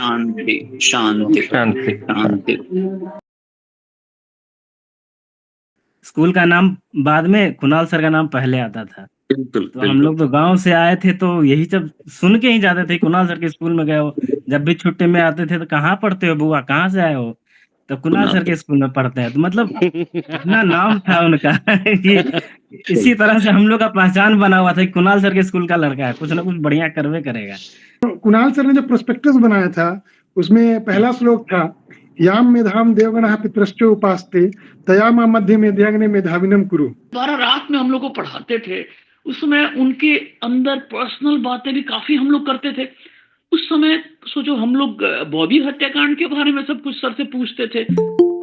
शांति शांति शांति। शांति। School का नाम बाद में, कुणाल सर का नाम पहले आता था। बिल्कुल तो हम लोग तो गांव से आए थे, तो यही सब सुन के ही जाते थे, कुणाल सर के स्कूल में गए हो। जब भी छुट्टी में आते थे तो कहाँ पढ़ते हो बुआ, कहाँ से आए हो, तो कुणाल सर के स्कूल में पढ़ते हैं। तो मतलब इतना नाम था उनका कि इसी तरह से हम लोग का पहचान बना हुआ था कि कुणाल सर के स्कूल का लड़का है, कुछ ना कुछ बढ़िया करवे करेगा। कुणाल सर ने जो प्रोस्पेक्टस बनाया था उसमें पहला श्लोक था, याम मेधाम देवगणः पितरश्चो उपास्ते तयामा मध्य मेधाग्ने मेधाविनम कुरु। 12 रात में हम लोग को पढ़ाते थे। उस समय उनके अंदर पर्सनल बातें भी काफी हम लोग करते थे। उस समय सोचो, हम लोग बॉबी हत्याकांड के बारे में सब कुछ सर से पूछते थे।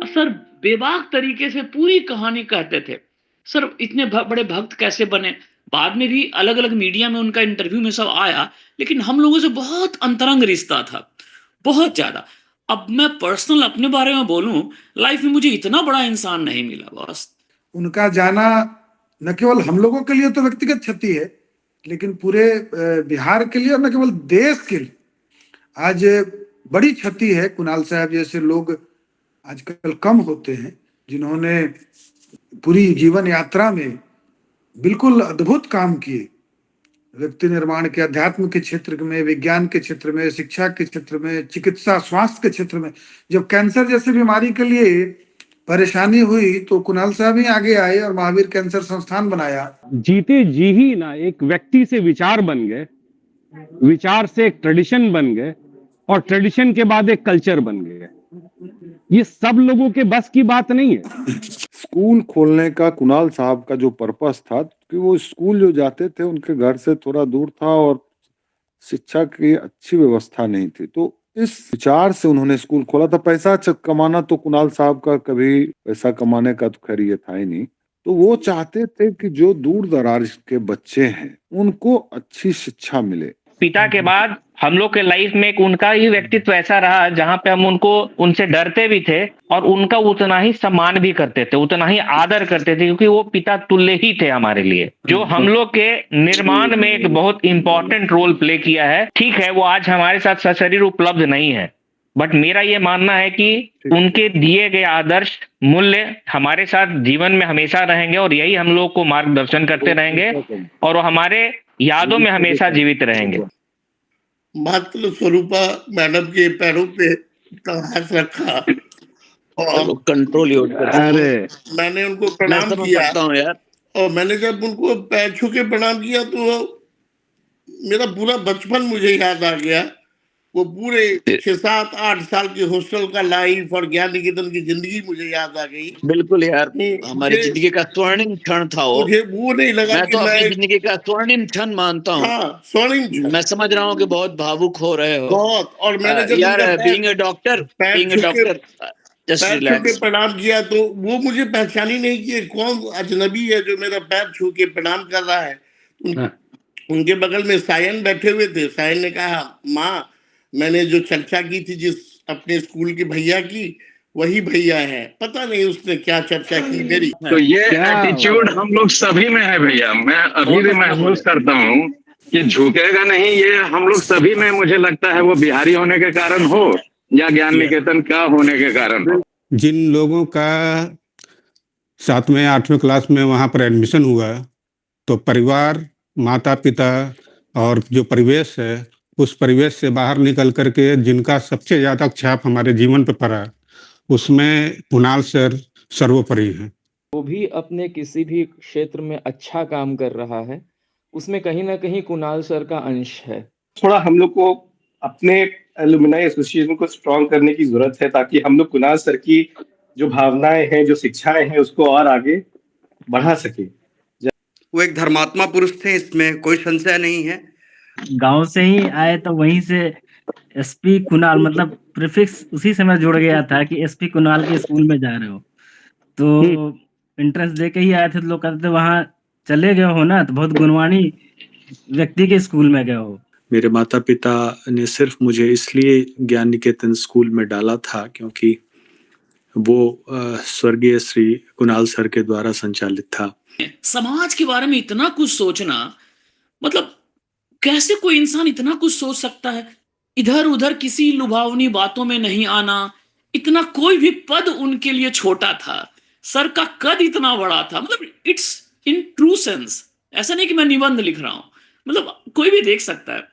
सर बेबाक तरीके से पूरी कहानी कहते थे। सर इतने बड़े भक्त कैसे बने? बाद में भी अलग अलग मीडिया में उनका इंटरव्यू में सब आया, लेकिन हम लोगों से बहुत अंतरंग रिश्ता था, बहुत ज्यादा। अब मैं पर्सनल अपने बारे में बोलूं, लाइफ में मुझे इतना बड़ा इंसान नहीं मिला बॉस। उनका जाना न केवल हम लोगों के लिए तो व्यक्तिगत क्षति है, लेकिन पूरे बिहार के लिए और न केवल देश के लिए आज बड़ी क्षति है। कुणाल साहब जैसे लोग आजकल कम होते हैं, जिन्होंने पूरी जीवन यात्रा में बिल्कुल अद्भुत काम किए, व्यक्ति निर्माण के, अध्यात्म के क्षेत्र में, विज्ञान के क्षेत्र में, शिक्षा के क्षेत्र में, चिकित्सा स्वास्थ्य के क्षेत्र में। जब कैंसर जैसी बीमारी के लिए परेशानी हुई तो कुणाल साहब ही आगे आए और महावीर कैंसर संस्थान बनाया। जीते जी ही ना एक व्यक्ति से विचार बन गए, विचार से एक ट्रेडिशन बन गए, और ट्रेडिशन के बाद एक कल्चर बन गए। ये सब लोगों के बस की बात नहीं है। स्कूल खोलने का कुणाल साहब का जो पर्पस था कि वो स्कूल जो जाते थे उनके घर से थोड़ा दूर था और शिक्षा की अच्छी व्यवस्था नहीं थी, तो इस विचार से उन्होंने स्कूल खोला था। पैसा कमाना तो कुणाल साहब का कभी पैसा कमाने का तो खैर ये था ही नहीं। तो वो चाहते थे कि जो दूर दराज के बच्चे हैं उनको अच्छी शिक्षा मिले। पिता के बाद हम लोग के लाइफ में एक उनका ही व्यक्तित्व ऐसा रहा जहां पे हम उनसे डरते भी थे और उनका उतना ही सम्मान भी करते थे, उतना ही आदर करते थे, क्योंकि वो पिता तुल्य ही थे हमारे लिए, जो हम लोग के निर्माण में एक बहुत इंपॉर्टेंट रोल प्ले किया है। ठीक है, वो आज हमारे साथ सशरीर उपलब्ध नहीं है, बट मेरा ये मानना है कि उनके दिए गए आदर्श मूल्य हमारे साथ जीवन में हमेशा रहेंगे और यही हम लोग को मार्गदर्शन करते रहेंगे और वो हमारे यादों में हमेशा जीवित रहेंगे। मातृ स्वरूपा मैडम के पैरों पे हाथ रखा और कंट्रोल अरे मैंने उनको प्रणाम किया यार। और मैंने जब उनको पैर छू के प्रणाम किया तो मेरा पूरा बचपन मुझे याद आ गया। वो पूरे 6, 7, 8 साल की हॉस्टल का लाइफ और ज्ञान निकेतन की जिंदगी मुझे याद आ गई। बिल्कुल यार, हमारी जिंदगी का स्वर्णिम क्षण था वो। मुझे वो नहीं लगा मैं कि तो मैं अपनी जिंदगी का स्वर्णिम क्षण मानता हूँ। हाँ, स्वर्णिम क्षण। मैं समझ रहा हूँ कि बहुत भावुक हो रहे हो बहुत। और मैंने जब यार, उनका बीइंग अ डॉक्टर जस्ट पैर छू रिलैक्स। के प्रणाम किया तो वो मुझे पहचान ही नहीं कि कौन अजनबी है जो मेरा पैर छू के प्रणाम कर रहा है। उनके बगल में सायन बैठे हुए थे। सायन ने कहा, माँ मैंने जो चर्चा की थी जिस अपने स्कूल के भैया की, वही भैया है। पता नहीं उसने क्या चर्चा की मेरी। तो ये एटीट्यूड हम लोग सभी में है भैया। मैं अभी भी महसूस करता हूँ कि झुकेगा नहीं, ये हम लोग सभी में। मुझे लगता है वो बिहारी होने के कारण हो या ज्ञान निकेतन का होने के कारण हो। जिन लोगों का 7वें 8वें क्लास में वहाँ पर एडमिशन हुआ, तो परिवार, माता पिता और जो परिवेश है, उस परिवेश से बाहर निकल करके जिनका सबसे ज्यादा छाप हमारे जीवन पर पड़ा, उसमें कुणाल सर सर्वोपरि हैं। वो भी अपने किसी भी क्षेत्र में अच्छा काम कर रहा है, उसमें कहीं ना कहीं कुणाल सर का अंश है। थोड़ा हम लोग को अपने एलुमनाई एसोसिएशन को स्ट्रॉन्ग करने की जरूरत है, ताकि हम लोग कुणाल सर की जो भावनाएं हैं, जो शिक्षाएं हैं, उसको और आगे बढ़ा सके। वो एक धर्मात्मा पुरुष थे, इसमें कोई संशय नहीं है। गांव से ही आए तो वहीं से एसपी कुणाल, मतलब प्रीफिक्स उसी समय जुड़ गया था कि एसपी कुणाल के स्कूल में जा रहे हो, तो एंट्रेंस दे के ही आए थे। तो लोग कहते थे वहां चले गए हो ना, तो बहुत गुणवाणी व्यक्ति के स्कूल में गए हो। मेरे माता पिता ने सिर्फ मुझे इसलिए ज्ञान निकेतन स्कूल में डाला था क्योंकि वो स्वर्गीय श्री कुणाल सर के द्वारा संचालित था। समाज के बारे में इतना कुछ सोचना, मतलब कैसे कोई इंसान इतना कुछ सोच सकता है? इधर उधर किसी लुभावनी बातों में नहीं आना, इतना कोई भी पद उनके लिए छोटा था। सर का कद इतना बड़ा था, मतलब इट्स इन ट्रू सेंस, ऐसा नहीं कि मैं निबंध लिख रहा हूं, मतलब कोई भी देख सकता है।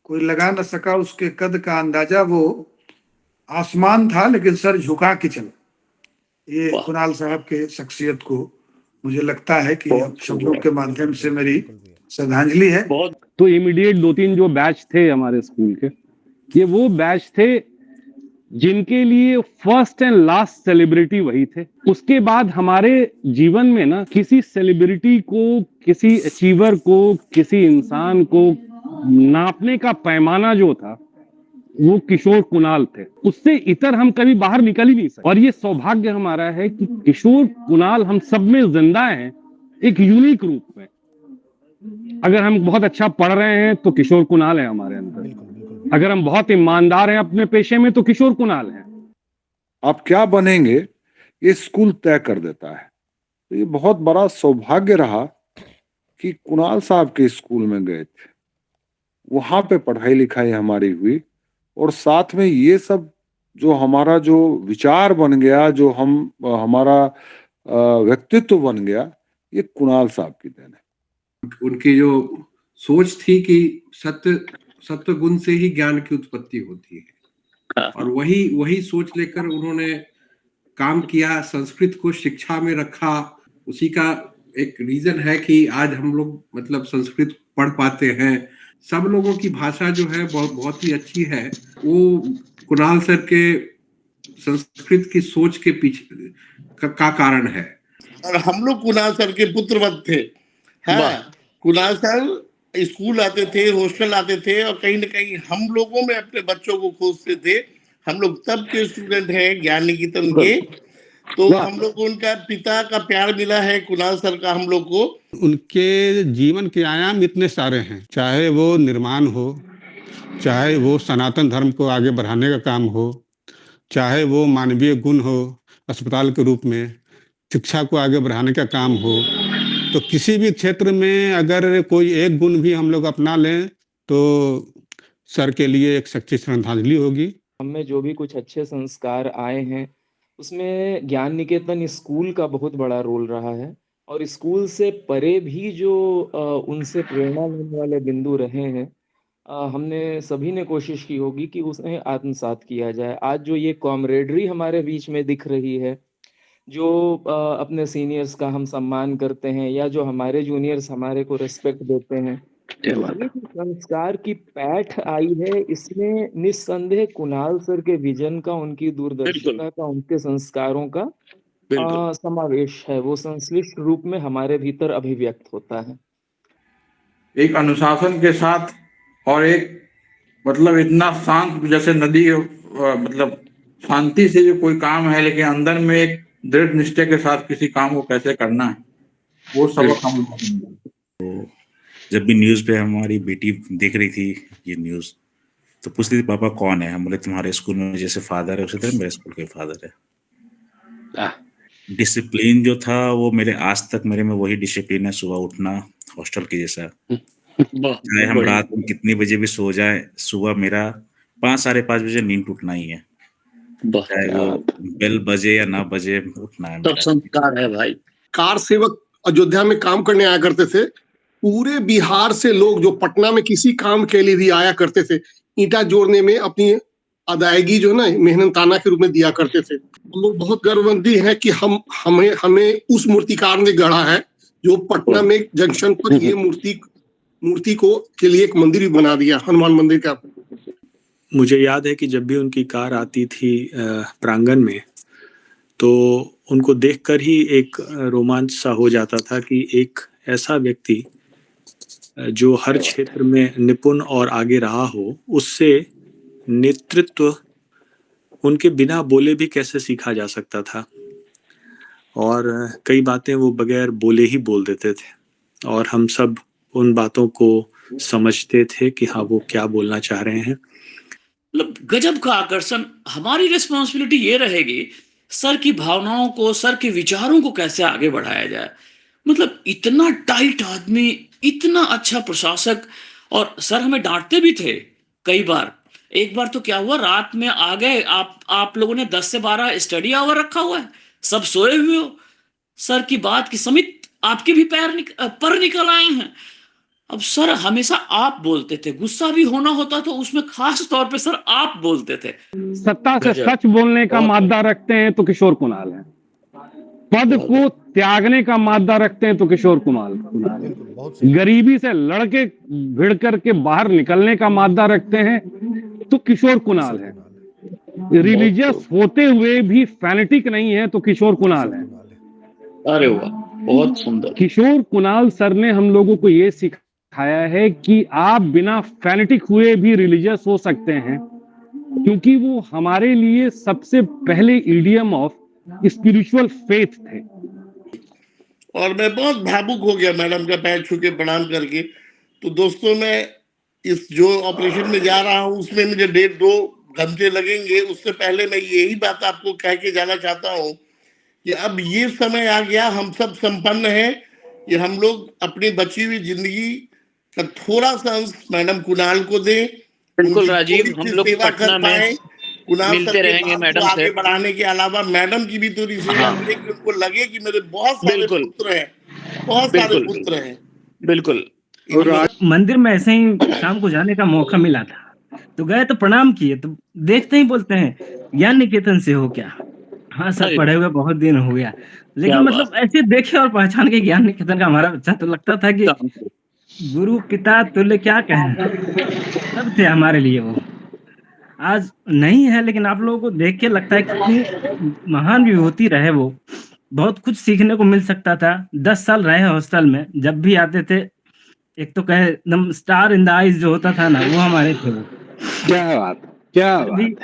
कोई लगा न सका उसके कद का अंदाजा, वो आसमान था लेकिन सर झुका के चला। ये कुणाल साहब के शख्सियत को मुझे लगता है कि अब शब्दों के माध्यम से मेरी श्रद्धांजलि है। तो इमीडिएट 2-3 जो बैच थे हमारे स्कूल के, ये वो बैच थे जिनके लिए फर्स्ट एंड लास्ट सेलिब्रिटी वही थे। उसके बाद हमारे जीवन में ना किसी सेलिब्रिटी को, किसी अचीवर को, किसी इंसान को नापने का पैमाना जो था वो किशोर कुणाल थे। उससे इतर हम कभी बाहर निकल ही नहीं सकते। और ये सौभाग्य हमारा है कि किशोर कुणाल हम सब में जिंदा हैं, एक यूनिक रूप में। अगर हम बहुत अच्छा पढ़ रहे हैं तो किशोर कुणाल है हमारे अंदर। अगर हम बहुत ईमानदार हैं अपने पेशे में तो किशोर कुणाल है। आप क्या बनेंगे ये स्कूल तय कर देता है। तो ये बहुत बड़ा सौभाग्य रहा कि कुणाल साहब के स्कूल में गए थे, वहां पे पढ़ाई लिखाई हमारी हुई, और साथ में ये सब जो हमारा जो विचार बन गया, जो हमारा व्यक्तित्व बन गया, ये कुणाल साहब की देन है। उनकी जो सोच थी कि सत्व गुण से ही ज्ञान की उत्पत्ति होती है, और वही सोच लेकर उन्होंने काम किया, संस्कृत को शिक्षा में रखा। उसी का एक रीजन है कि आज हम लोग मतलब संस्कृत पढ़ पाते हैं। सब लोगों की भाषा जो है बहुत ही अच्छी है। वो कुणाल सर के संस्कृत की सोच के पीछे का कारण है। और हम लोग कुणाल सर के पुत्रवत थे। हाँ, कुणाल सर स्कूल आते थे, हॉस्टल आते थे, और कहीं ना कहीं हम लोगों में अपने बच्चों को खोजते थे। हम लोग तब के स्टूडेंट हैं ज्ञान निकेतन के, तो हम लोग को उनका पिता का प्यार मिला है, कुणाल सर का हम लोग को। उनके जीवन के आयाम इतने सारे हैं, चाहे वो निर्माण हो, चाहे वो सनातन धर्म को आगे बढ़ाने का काम हो, चाहे वो मानवीय गुण हो, अस्पताल के रूप में शिक्षा को आगे बढ़ाने का काम हो। तो किसी भी क्षेत्र में अगर कोई एक गुण भी हम लोग अपना लें तो सर के लिए एक सच्ची श्रद्धांजलि होगी। हमें जो भी कुछ अच्छे संस्कार आए हैं उसमें ज्ञान निकेतन स्कूल का बहुत बड़ा रोल रहा है, और स्कूल से परे भी जो उनसे प्रेरणा लेने वाले बिंदु रहे हैं, हमने सभी ने कोशिश की होगी कि उन्हें आत्मसात किया जाए। आज जो ये कॉमरेडरी हमारे बीच में दिख रही है, जो अपने सीनियर्स का हम सम्मान करते हैं, या जो हमारे जूनियर्स हमारे को रिस्पेक्ट देते हैं, ये जो संस्कार की पैठ आई है, इसमें निस्संदेह कुणाल सर के विजन का, उनकी दूरदर्शिता का, उनके संस्कारों का समावेश है। वो संश्लिष्ट रूप में हमारे भीतर अभिव्यक्त होता है। एक अनुशासन के साथ, और एक मतलब इतना शांत, जैसे नदी मतलब शांति से जो कोई काम है, लेकिन अंदर में एक दृढ़ निश्चय के साथ किसी काम को कैसे करना है, वो सबक हम। तो जब भी न्यूज़ पे हमारी बेटी देख रही थी ये न्यूज़, तो पूछती थी पापा कौन है। हम बोले तुम्हारे स्कूल में जैसे फादर है उसी तरह मेरे स्कूल के फादर है। डिसिप्लिन जो था वो मेरे आज तक मेरे में वही डिसिप्लिन है, सुबह उठना हॉस्टल के जैसा। चाहे हम रात में कितनी बजे भी सो जाए, सुबह मेरा 5 साढ़े 5 बजे नींद टूटना ही है, चाहे वो बेल बजे या ना बजे, उठना है। तो संस्कार है भाई। कार सेवक अयोध्या में काम करने आया करते थे। पूरे बिहार से लोग जो पटना में किसी काम के लिए भी आया करते थे, ईंटा जोड़ने में अपनी अदायगी जो है ना मेहनताना के रूप में दिया करते थे। हम लोग बहुत गर्ववंती हैं कि हमें उस मूर्तिकार ने गढ़ा है जो पटना में जंक्शन पर ये मूर्ति को के लिए एक मंदिर भी बना दिया, हनुमान मंदिर का। मुझे याद है कि जब भी उनकी कार आती थी प्रांगण में, तो उनको देखकर ही एक रोमांच सा हो जाता था कि एक ऐसा व्यक्ति जो हर क्षेत्र में निपुण और आगे रहा हो, उससे नेतृत्व उनके बिना बोले भी कैसे सीखा जा सकता था। और कई बातें वो बगैर बोले ही बोल देते थे, और हम सब उन बातों को समझते थे कि हाँ वो क्या बोलना चाह रहे हैं। मतलब गजब का आकर्षण। हमारी रिस्पॉन्सिबिलिटी ये रहेगी सर की भावनाओं को, सर के विचारों को कैसे आगे बढ़ाया जाए। मतलब इतना टाइट आदमी, इतना अच्छा प्रशासक, और सर हमें डांटते भी थे कई बार। एक बार तो क्या हुआ, रात में आ गए आप लोगों ने 10 से 12 स्टडी आवर रखा हुआ है, सब सोए हुए हो, सर की बात की समित आपके भी पर निकल आए हैं। अब सर हमेशा आप बोलते थे, गुस्सा भी होना होता तो उसमें खास तौर पे सर आप बोलते थे। सत्ता से सच बोलने का मादा रखते हैं तो किशोर कुणाल है, पद को त्यागने का मादा रखते हैं तो किशोर कुणाल है, गरीबी से लड़के भिड़ करके बाहर निकलने का मादा रखते हैं तो किशोर कुणाल है, रिलीजियस होते हुए भी फैनेटिक नहीं है तो किशोर कुणाल है। अरे वाह, बहुत सुंदर। किशोर कुणाल सर ने हम लोगों को ये सिखाया है कि आप बिना फैनेटिक हुए भी रिलीजियस हो सकते हैं, क्योंकि वो हमारे लिए सबसे पहले इडियम ऑफ स्पिरिचुअल फेथ थे। और मैं बहुत भावुक हो गया मैडम का पैर छू के प्रणाम करके। तो दोस्तों, मैं इस जो ऑपरेशन में जा रहा हूँ उसमें मुझे 1.5-2 घंटे लगेंगे। उससे पहले मैं यही बात आपको कह के जाना चाहता हूँ कि अब ये समय आ गया, हम सब संपन्न हैं कि हम लोग अपनी बची हुई जिंदगी का थोड़ा सा अंश मैडम कुणाल को दें। बिल्कुल राजीव, हम लोग सेवा पटना कर में पाए, कुणाल मिलते सर के रहेंगे बात को मैडम आगे से। बढ़ाने के अलावा मैडम की भी थोड़ी सेवा करें कि उनको लगे कि मेरे बहुत सारे पुत्र हैं, बहुत सारे बिल्कुल पुत्र हैं। बिल्कुल। मंदिर में ऐसे ही शाम को जाने का मौका मिला था, तो गए तो प्रणाम किए, तो देखते ही बोलते हैं ज्ञान निकेतन से हो क्या? हाँ सर, पढ़े हुए बहुत दिन हो गया। लेकिन मतलब ऐसे देखे और पहचान के ज्ञान निकेतन का हमारा बच्चा, तो लगता था कि गुरु पिता तुल्य, क्या कहें, सब थे हमारे लिए वो। आज नहीं है, लेकिन आप लोगों को देख के लगता है कितनी महान विभूति रहे वो। बहुत कुछ सीखने को मिल सकता था। 10 साल रहे हॉस्टल में, जब भी आते थे एक तो कहे एकदम स्टार इन द आईज जो होता था ना, वो हमारे थे वो। क्या बात, क्या बात,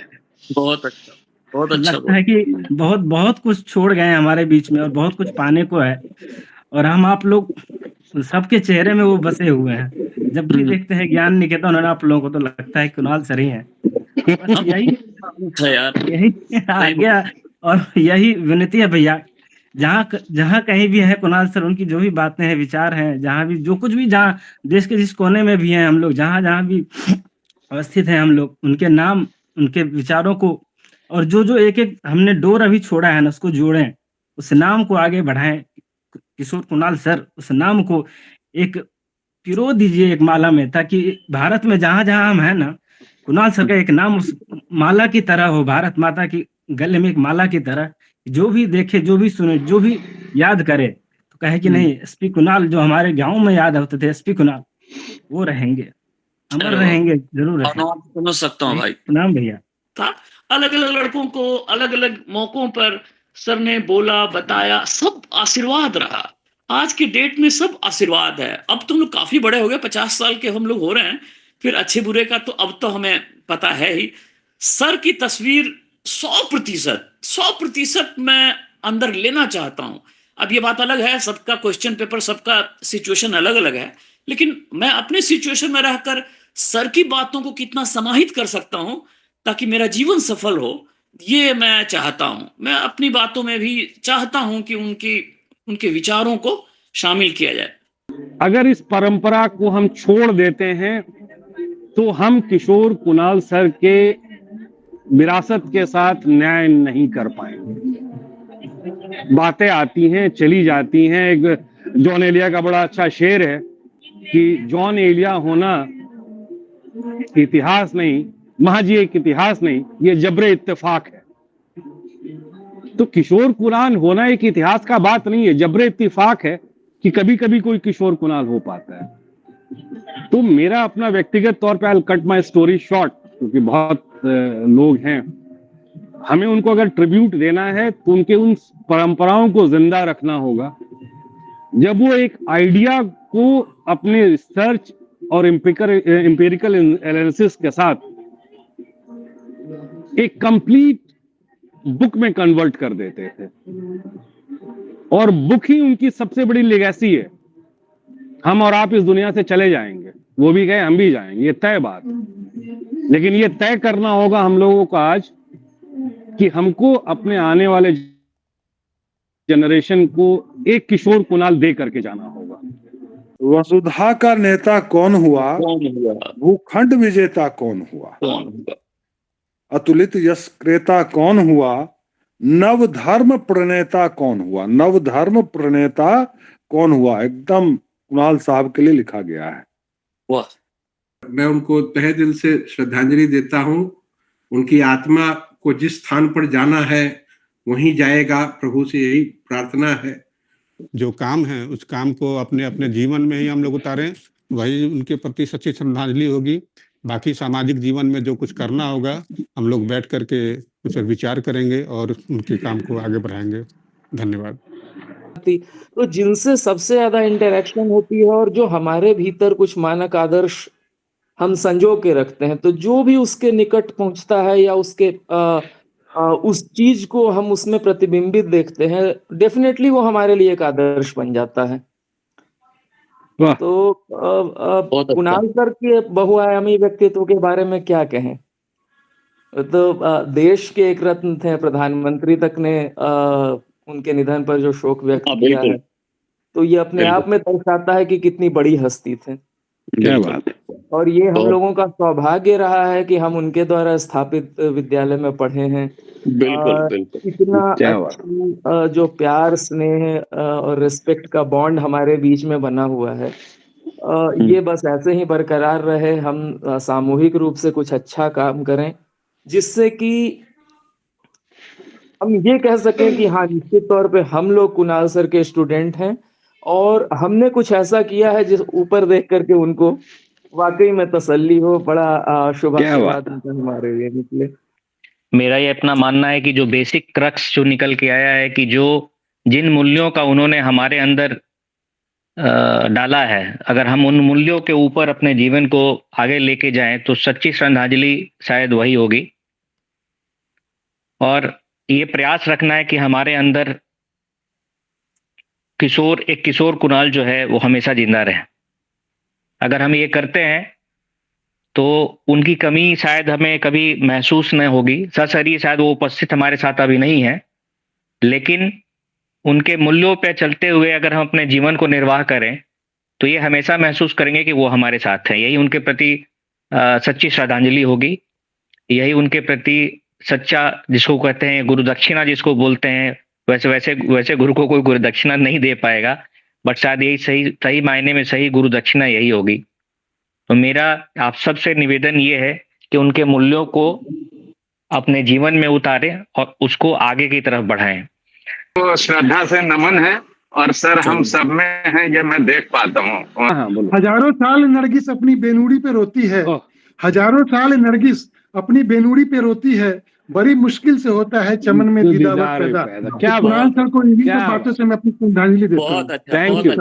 बहुत अच्छा, बहुत अच्छा। लगता है कि बहुत बहुत कुछ छोड़ गए हमारे बीच में और बहुत कुछ पाने को है, और हम आप लोग सबके चेहरे में वो बसे हुए हैं। जब भी देखते हैं ज्ञान निकेतन और आप लोगों को, तो लगता है कुणाल सर ही है। बस यही आ गया, और यही विनती है भैया, जहाँ कहीं भी है कुणाल सर, उनकी जो भी बातें हैं, विचार हैं, जहाँ भी जो कुछ भी, जहाँ देश के जिस कोने में भी हैं हम लोग, जहाँ भी अवस्थित हैं हम लोग, उनके नाम, उनके विचारों को, और जो एक हमने डोर अभी छोड़ा है ना, उसको जोड़ें, उस नाम को आगे बढ़ाएं। किशोर कुणाल सर, उस नाम को एक पिरो दीजिए एक माला में, ताकि भारत में जहाँ हम हैं ना, कुणाल सर का एक नाम उस माला की तरह हो, भारत माता की गले में एक माला की तरह। जो भी देखे, जो भी सुने, जो भी याद करे, तो कहे कि नहीं, एसपी कुणाल जो हमारे गांव में याद होते थे, एसपी कुणाल, वो रहेंगे, अमर रहेंगे, जरूर समझ सकता हूँ भाई। प्रणाम भैया। था अलग अलग लड़कों को अलग अलग मौकों पर सर ने बोला, बताया, सब आशीर्वाद रहा। आज के डेट में सब आशीर्वाद है। अब तो हम लोग काफी बड़े हो गए, 50 साल के हम लोग हो रहे हैं, फिर अच्छे बुरे का तो अब तो हमें पता है ही। सर की तस्वीर 100% मैं अंदर लेना चाहता हूं। अब ये बात अलग है, सबका क्वेश्चन पेपर, सबका सिचुएशन अलग अलग है, लेकिन मैं अपने सिचुएशन में रहकर सर की बातों को कितना समाहित कर सकता हूं ताकि मेरा जीवन सफल हो, ये मैं चाहता हूं। मैं अपनी बातों में भी चाहता हूं कि उनके विचारों को शामिल किया जाए। अगर इस परंपरा को हम छोड़ देते हैं तो हम किशोर कुणाल सर के विरासत के साथ न्याय नहीं कर पाएंगे। बातें आती हैं, चली जाती हैं। एक जॉन एलिया का बड़ा अच्छा शेर है कि जॉन एलिया होना इतिहास नहीं, महज एक इतिहास नहीं, ये जबरे इत्तेफाक है। तो किशोर कुणाल होना एक इतिहास का बात नहीं है, जबरे इत्तेफाक है कि कभी कभी कोई किशोर कुणाल हो पाता है। तो मेरा अपना व्यक्तिगत तौर पे, I cut my story short, क्योंकि बहुत लोग हैं, हमें उनको अगर ट्रिब्यूट देना है तो उनके उन परंपराओं को जिंदा रखना होगा। जब वो एक आइडिया को अपने रिसर्च और एम्पिरिकल एनालिसिस के साथ एक कंप्लीट बुक में कन्वर्ट कर देते थे, और बुक ही उनकी सबसे बड़ी लेगेसी है। हम और आप इस दुनिया से चले जाएंगे, वो भी गए, हम भी जाएंगे, ये तय बात। लेकिन ये तय करना होगा हम लोगों को आज कि हमको अपने आने वाले जनरेशन को एक किशोर कुणाल दे करके जाना होगा। वसुधा का नेता कौन हुआ, कौन हुआ, भूखंड विजेता कौन हुआ, कौन हुआ, अतुलित यश क्रेता कौन हुआ, नव धर्म प्रणेता कौन हुआ, नव धर्म प्रणेता कौन हुआ, एकदम कुणाल साहब के लिए लिखा गया है। वाह, मैं उनको तहे दिल से श्रद्धांजलि देता हूँ। उनकी आत्मा को जिस स्थान पर जाना है वहीं जाएगा, प्रभु से यही प्रार्थना है। जो काम है उस काम को अपने अपने जीवन में ही हम लोग उतारें, वही उनके प्रति सच्ची श्रद्धांजलि होगी। बाकी सामाजिक जीवन में जो कुछ करना होगा हम लोग बैठ करके उस पर विचार करेंगे और उनके काम को आगे बढ़ाएंगे। धन्यवाद। तो जिनसे सबसे ज्यादा इंटरेक्शन होती है और जो हमारे भीतर कुछ मानक आदर्श हम संजो के रखते हैं, तो जो भी उसके निकट पहुंचता है या उसके उस चीज को हम उसमें प्रतिबिंबित देखते हैं, डेफिनेटली वो हमारे लिए एक आदर्श बन जाता है। तो कुणाल सर के बहुआयामी व्यक्तित्व के बारे में क्या कहें। तो देश के एक रत्न थे, प्रधानमंत्री तक ने उनके निधन पर जो शोक व्यक्त किया है, तो ये अपने आप में दर्शाता है कि कितनी बड़ी हस्ती थे। क्या बात है। और ये हम लोगों का सौभाग्य रहा है कि हम उनके द्वारा स्थापित विद्यालय में पढ़े हैं। इतना अच्छा जो प्यार, स्नेह और रिस्पेक्ट का बॉन्ड हमारे बीच में बना हुआ है, ये बस ऐसे ही बरकरार रहे। हम सामूहिक रूप से कुछ अच्छा काम करें जिससे कि हम ये कह सकें कि हाँ, निश्चित तौर पे हम लोग कुणाल सर के स्टूडेंट हैं और हमने कुछ ऐसा किया है जिस ऊपर देख करके उनको वाकई में तसल्ली हो। बड़ा शुभाशीर्वाद हमारे लिए निकले। मेरा ये अपना मानना है कि जो बेसिक क्रक्स जो निकल के आया है कि जो जिन मूल्यों का उन्होंने हमारे अंदर डाला है, अगर हम उन मूल्यों के ऊपर अपने जीवन को आगे लेके जाएं तो सच्ची श्रद्धांजलि शायद वही होगी। और ये प्रयास रखना है कि हमारे अंदर एक किशोर कुणाल जो है वो हमेशा जिंदा रहे। अगर हम ये करते हैं तो उनकी कमी शायद हमें कभी महसूस न होगी। ससरी शायद वो उपस्थित हमारे साथ अभी नहीं है, लेकिन उनके मूल्यों पे चलते हुए अगर हम अपने जीवन को निर्वाह करें तो ये हमेशा महसूस करेंगे कि वो हमारे साथ हैं। यही उनके प्रति सच्ची श्रद्धांजलि होगी। यही उनके प्रति सच्चा, जिसको कहते हैं गुरु दक्षिणा जिसको बोलते हैं, वैसे गुरु को कोई गुरु दक्षिणा नहीं दे पाएगा, बट शायद यही सही मायने में सही गुरु दक्षिणा यही होगी। तो मेरा आप सबसे निवेदन ये है कि उनके मूल्यों को अपने जीवन में उतारें और उसको आगे की तरफ बढ़ाएं। तो श्रद्धा से नमन है और सर हम सब में हैं, ये मैं देख पाता हूँ। हजारों साल नरगिस अपनी बेनुड़ी पे रोती है, हजारों साल नरगिस अपनी बेनुड़ी पे रोती है, बड़ी मुश्किल से होता है चमन में दीदावर पैदा। क्या कुणाल सर को इन्हीं बातों से मैं अपनी श्रद्धांजलि देता हूँ। Thank you.